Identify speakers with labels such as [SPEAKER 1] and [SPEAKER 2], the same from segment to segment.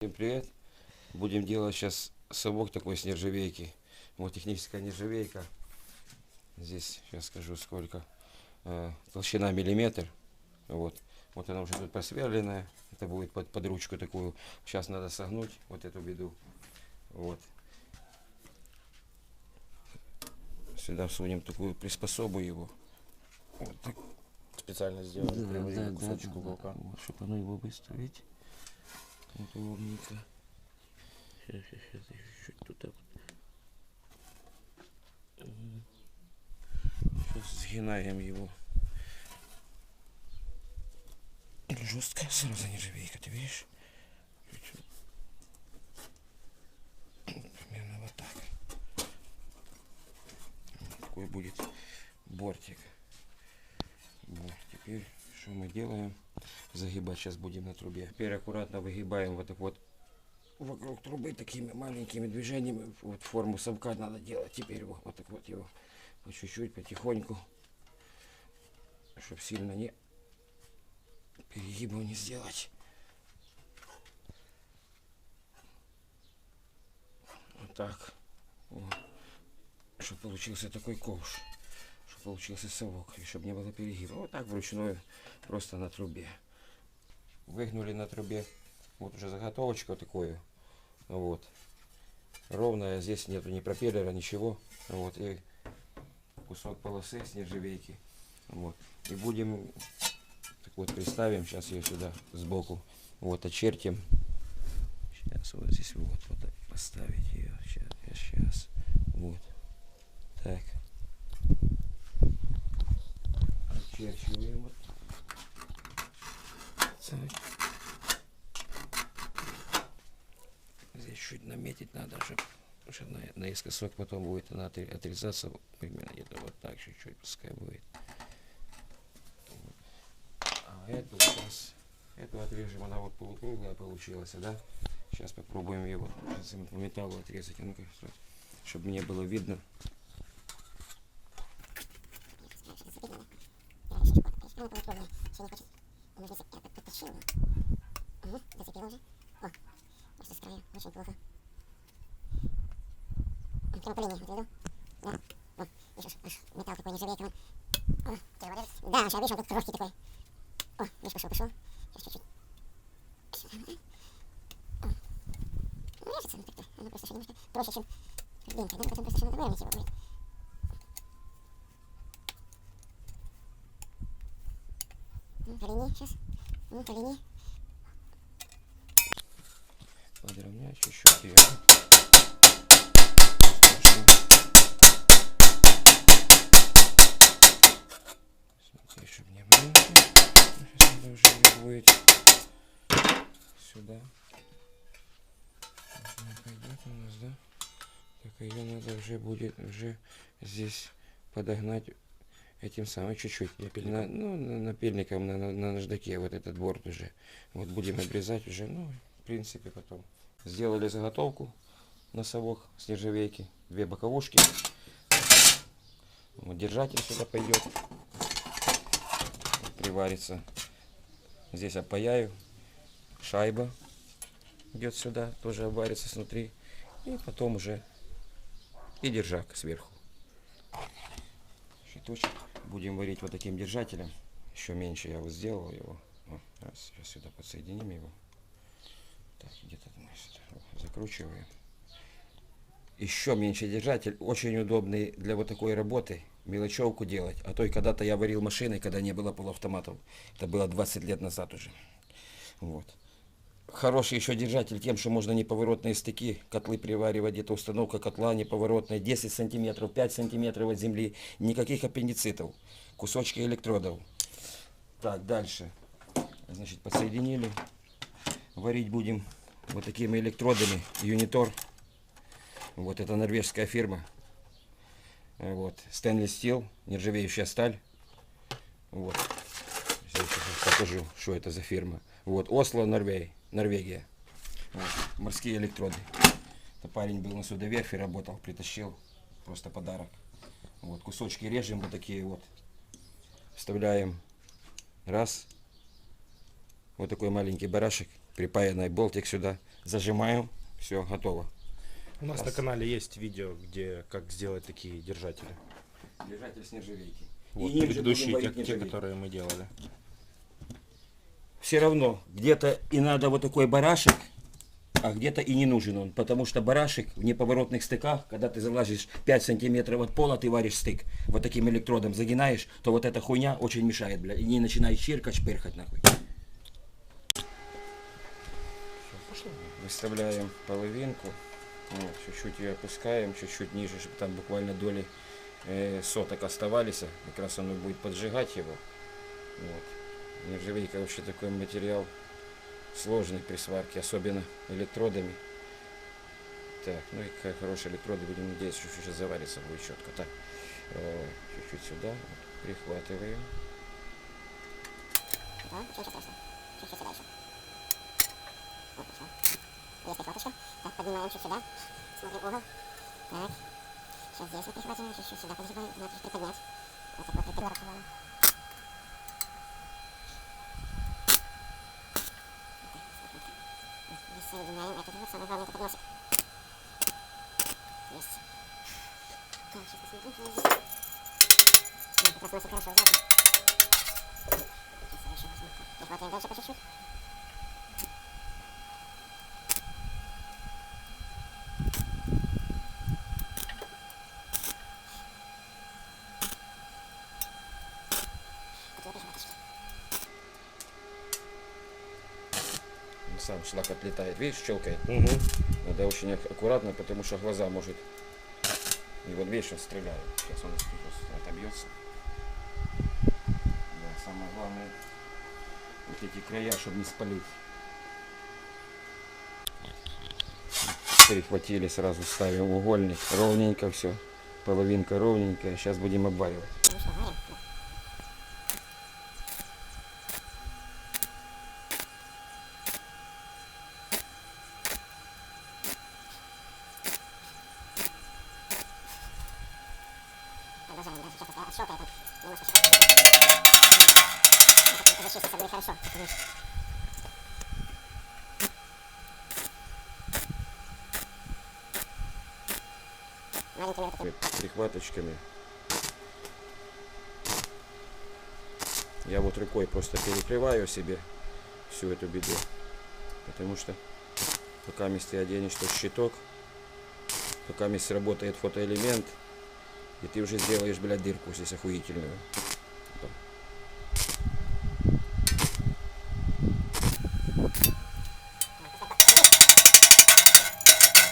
[SPEAKER 1] Всем привет! Будем делать сейчас совок такой с нержавейки. Вот техническая нержавейка. Здесь сейчас скажу сколько. Толщина миллиметр. Вот она уже тут просверленная. Это будет под ручку такую. Сейчас надо согнуть вот эту беду. Вот. Сюда всунем такую приспособу его. Вот так.
[SPEAKER 2] Специально сделан кусочек уголка.
[SPEAKER 1] Вот, чтобы оно его выставить. Вот удобненько. Сейчас, чуть-чуть тут так вот. Сейчас сгинаем его. Жесткая сразу нержавейка, ты видишь? Примерно вот так. Такой будет бортик. Вот, теперь что мы делаем? Загибать сейчас будем на трубе. Теперь аккуратно выгибаем вот так вот вокруг трубы такими маленькими движениями. Вот форму совка надо делать. Теперь вот так вот его по чуть-чуть, потихоньку, чтобы сильно не перегибов не сделать. Вот так. Вот. Чтобы получился такой ковш. Чтобы получился совок. И чтобы не было перегиба. Вот так вручную, просто на трубе. Выгнули на трубе. Вот уже заготовочка такую. Вот. Ровная. Здесь нету ни пропеллера, ничего. Вот. И кусок полосы с нержавейки. Вот. И будем так вот приставим. Сейчас ее сюда сбоку. Вот очертим. Сейчас вот здесь вот так поставить ее. Сейчас. Вот. Так. Очерчиваем вот. Так. Здесь чуть наметить надо, чтобы наискосок потом будет она отрезаться примерно где-то вот так чуть-чуть, пускай будет. А эту сейчас, эту отрежем, она вот полукруглая получилась, да? Сейчас попробуем ее вот по металлу отрезать, ну-ка, чтобы мне было видно.
[SPEAKER 3] Зацепила уже. О, просто с края. Очень плохо. Прямо по линии, вот видел? Да. О, видишь, аж металл такой нержавейка. О, ты его держишь? Да, сейчас видишь, он тут кроткий такой. О, видишь, пошел. Сейчас чуть-чуть. О, режется он так-то. Оно просто немножко проще, чем длинка. Надо потом просто надо выровнять его будет. По линии сейчас. По линии.
[SPEAKER 1] Подровнять чуть-чуть ее. Смотри, чтобы не маленький. Сейчас надо уже будет сюда. Она пойдет у нас, да? Так ее надо уже будет здесь подогнать этим самым чуть-чуть. Напильником на наждаке вот этот борт уже. Вот будем обрезать уже, в принципе, потом. Сделали заготовку на совок с нержавейки. 2 боковушки. Вот держатель сюда пойдет. Приварится. Здесь опаяю. Шайба идет сюда. Тоже обварится снутри. И потом уже и держак сверху. Щиточек будем варить вот таким держателем. Еще меньше я вот сделал его. Сейчас сюда подсоединим его. Так, где-то мы сюда закручиваем. Еще меньше держатель. Очень удобный для вот такой работы. Мелочевку делать. А то и когда-то я варил машины, когда не было полуавтоматов. Это было 20 лет назад уже. Вот. Хороший еще держатель тем, что можно неповоротные стыки, котлы приваривать, где-то установка котла неповоротная, 10 сантиметров, 5 сантиметров от земли, никаких аппендицитов, кусочки электродов. Так, дальше. Значит, подсоединили. Варить будем вот такими электродами Unitor. Вот это норвежская фирма. Вот. Stainless Steel, нержавеющая сталь. Вот. Сейчас покажу, что это за фирма. Вот. Осло, Норвегия. Вот. Морские электроды. Это парень был на судоверфи, работал, притащил. Просто подарок. Вот. Кусочки режем вот такие вот. Вставляем. Раз. Вот такой маленький барашек. Припаянный болтик сюда. Зажимаем. Все, готово.
[SPEAKER 2] У нас на канале есть видео, где как сделать такие держатели.
[SPEAKER 1] Держатель с нержавейки.
[SPEAKER 2] Вот
[SPEAKER 1] И nim же
[SPEAKER 2] предыдущие,
[SPEAKER 1] будем
[SPEAKER 2] те,
[SPEAKER 1] варить нержавейку.
[SPEAKER 2] которые мы делали.
[SPEAKER 1] Все равно где-то и надо вот такой барашек, а где-то и не нужен он. Потому что барашек в неповоротных стыках, когда ты залазишь 5 сантиметров от пола, ты варишь стык. Вот таким электродом загинаешь, то вот эта хуйня очень мешает, бля. И не начинает чиркать, шпырхать нахуй. Выставляем половинку. Вот, чуть-чуть ее опускаем, чуть-чуть ниже, чтобы там буквально доли соток оставались. Как раз оно будет поджигать его. Вот. Нержавейка вообще такой материал сложный при сварке, особенно электродами. Так, ну и какая хорошая электроды, будем надеяться, что сейчас заварится будет четко. Так, чуть-чуть сюда, вот, прихватываем.
[SPEAKER 3] Да, ничего страшного. Чуть-чуть сюда еще. Вот, хорошо. Есть прихваточка. Так, поднимаем чуть сюда. Смотрим угол. Так. Сейчас здесь мы прихватим, чуть-чуть сюда подгибаем. Надо чуть приподнять. Вот так вот приподнимаем. Соединяем этот вот, самое главное это подносик. Есть. Так, сейчас посмотрим. Ну, как раз носик хорошо взяли. Сейчас я еще возьму. Прихватываем дальше по чуть-чуть. Такие прихваточки.
[SPEAKER 1] Сам шлак отлетает, видишь, щелкает.
[SPEAKER 2] Угу.
[SPEAKER 1] Надо очень аккуратно, потому что глаза может. И вот видишь, он стреляет. Сейчас он отобьется. Да, самое главное, вот эти края, чтобы не спалить. Перехватили, сразу ставим угольник. Ровненько все. Половинка ровненькая. Сейчас будем обваривать.
[SPEAKER 3] Ну что, варим? Да. Продолжаем, да, сейчас отщелкает он. Немножко сейчас. Зачистится будет хорошо. Маленькими вот такими.
[SPEAKER 1] Прихваточками. Я вот рукой просто перекрываю себе всю эту беду. Потому что пока ты оденешь тот щиток, пока сработает фотоэлемент, и ты уже сделаешь, блядь, дырку здесь охуительную.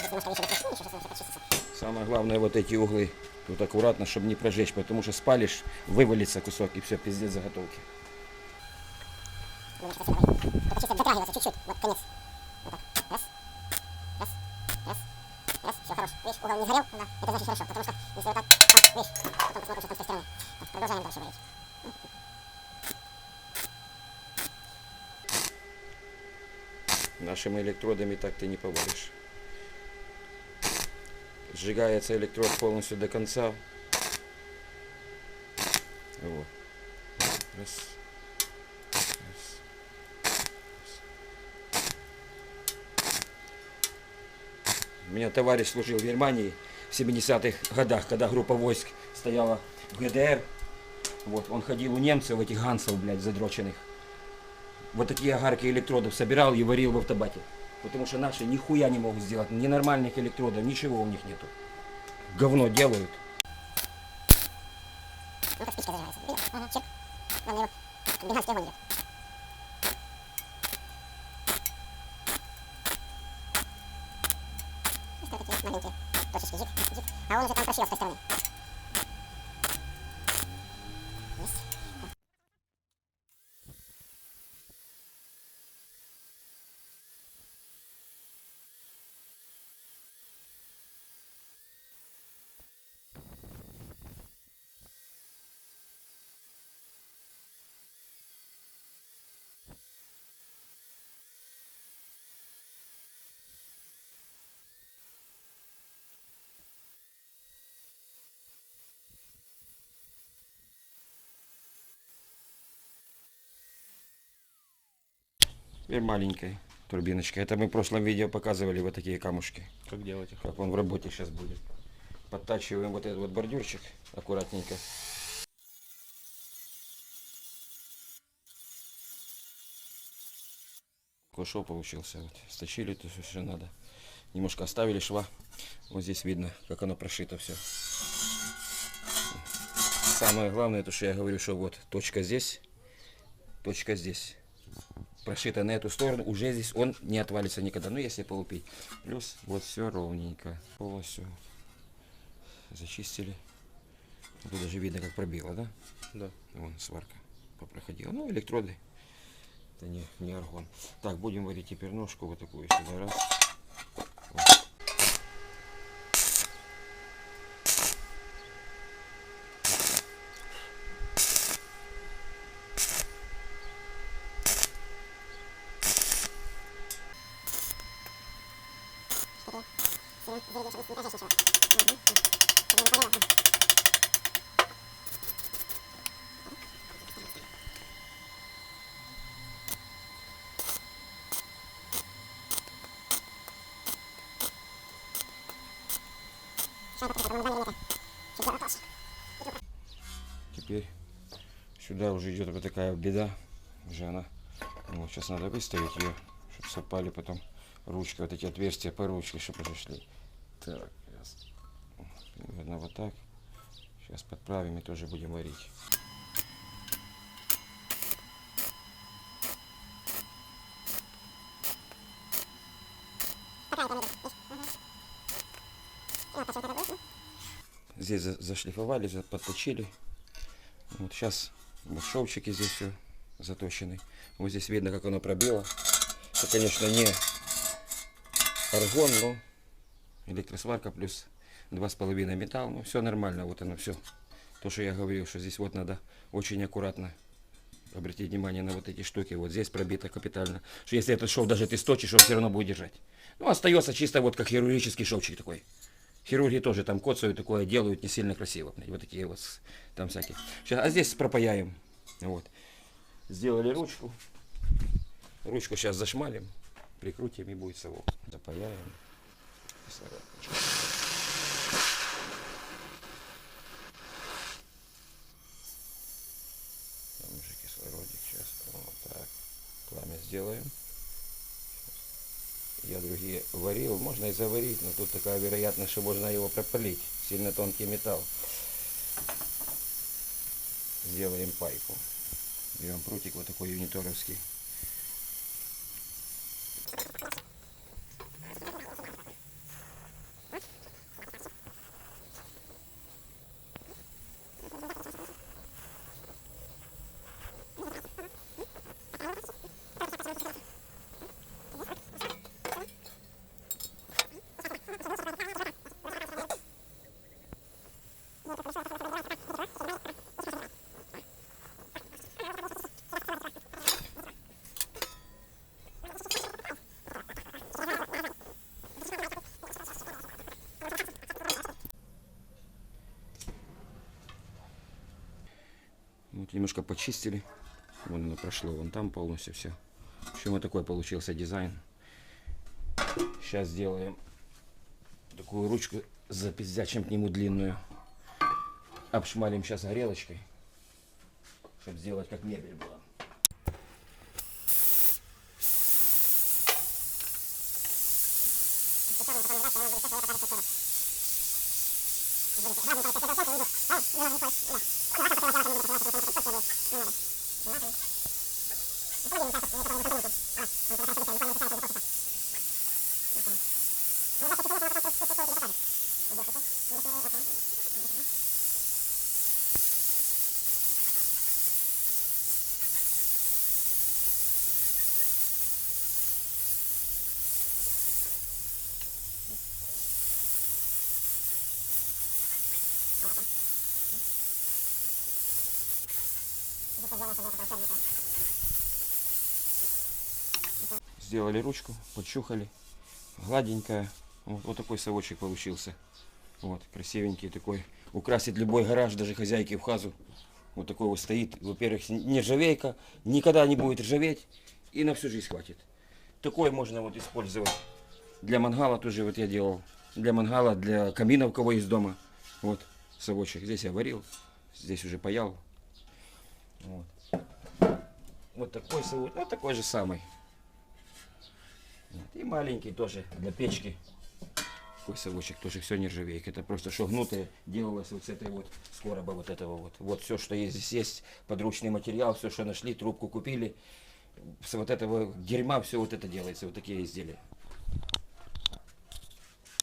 [SPEAKER 3] Немножко выше допустим, еще сейчас почистится.
[SPEAKER 1] Самое главное вот эти углы тут аккуратно, чтобы не прожечь, потому что спалишь, вывалится кусок и все, пиздец заготовки.
[SPEAKER 3] Немножко сюда, давай. Только чисто дотрагиваться чуть-чуть. Вот конец. Вот так. Раз. Раз. Раз. Раз. Все, хорош. Видишь, угол не сгорел? Да. Это значит хорошо, потому что если вот так, видишь, потом посмотрим, что там с той стороны. Так, продолжаем дальше варить.
[SPEAKER 1] Нашими электродами так ты не поваришь. Сжигается электрод полностью до конца. Вот. Раз. У меня товарищ служил в Германии в 70-х годах, когда группа войск стояла в ГДР. Вот, он ходил у немцев, этих гансов, блядь, задроченных. Вот такие огарки электродов собирал и варил в автобате. Потому что наши нихуя не могут сделать, ни нормальных электродов, ничего у них нету. Говно делают.
[SPEAKER 3] Ну, как спичка зажигается. Видел? Ага, чек. Главное его, как бенгальский огонь идет. И что такие маленькие точечки, зик, зик. А он уже там прошил с той стороны. Есть.
[SPEAKER 1] Теперь маленькой. турбиночка. Это мы в прошлом видео показывали вот такие камушки.
[SPEAKER 2] Как делать их?
[SPEAKER 1] Как он в работе сейчас будет. Подтачиваем вот этот вот бордюрчик аккуратненько. Такой шов получился. Вот. Сточили то, что надо. Немножко оставили шва. Вот здесь видно, как оно прошито все. Самое главное, то, что я говорю, что вот точка здесь, прошита на эту сторону, уже здесь он не отвалится никогда, ну если полупить. Плюс вот все ровненько, полностью зачистили. Тут даже видно, как пробило, да?
[SPEAKER 2] Да.
[SPEAKER 1] Вон сварка попроходила. Ну, электроды, это не аргон. Так, будем варить теперь ножку вот такую сюда, раз. Вот. Теперь сюда уже идет вот такая беда. Уже она. Вот сейчас надо выставить ее, чтобы совпали потом ручки, вот эти отверстия по ручке, чтобы уже шли. Так, сейчас. Примерно вот так. Сейчас подправим и тоже будем варить. Здесь зашлифовали, подточили. Вот сейчас вот шовчики здесь все заточены. Вот здесь видно, как оно пробило. Это, конечно, не аргон, но электросварка плюс 2,5 металл. Ну, все нормально, вот оно все. То, что я говорил, что здесь вот надо очень аккуратно обратить внимание на вот эти штуки. Вот здесь пробито капитально. Что если этот шов даже ты сточишь, он все равно будет держать. Ну, остается чисто вот как хирургический шовчик такой. Хирурги тоже там коцают такое, делают не сильно красиво. Вот такие вот там всякие. Сейчас, а здесь пропаяем. Вот. Сделали ручку. Ручку сейчас зашмалим, прикрутим и будет совок. Запаяем. Там уже кислородик сейчас. Вот так. Пламя сделаем. Я другие варил, можно и заварить, но тут такая вероятность, что можно его пропалить. Сильно тонкий металл. Сделаем пайку. Берем прутик вот такой юниторовский. Вот немножко почистили. Вон оно прошло, вон там полностью все. В общем, вот такой получился дизайн. Сейчас сделаем такую ручку запиздячим к нему длинную. Обшмалим сейчас горелочкой, чтобы сделать как мебель была. Сделали ручку, подчухали, гладенькая. Вот такой совочек получился. Вот, красивенький такой. Украсить любой гараж, даже хозяйки в хазу. Вот такой вот стоит. Во-первых, не ржавейка, никогда не будет ржаветь. И на всю жизнь хватит. такой можно вот использовать. Для мангала тоже вот я делал. Для мангала, для камина, у кого есть дома. Вот совочек. Здесь я варил, здесь уже паял. Вот, вот такой совок, вот такой же самый. Вот. И маленький тоже для печки. Такой совочек тоже все нержавейка. Это просто шогнутое делалось вот с этой вот с короба вот этого вот. Вот все, что есть здесь есть, подручный материал, все, что нашли, трубку купили. С вот этого дерьма все вот это делается, вот такие изделия.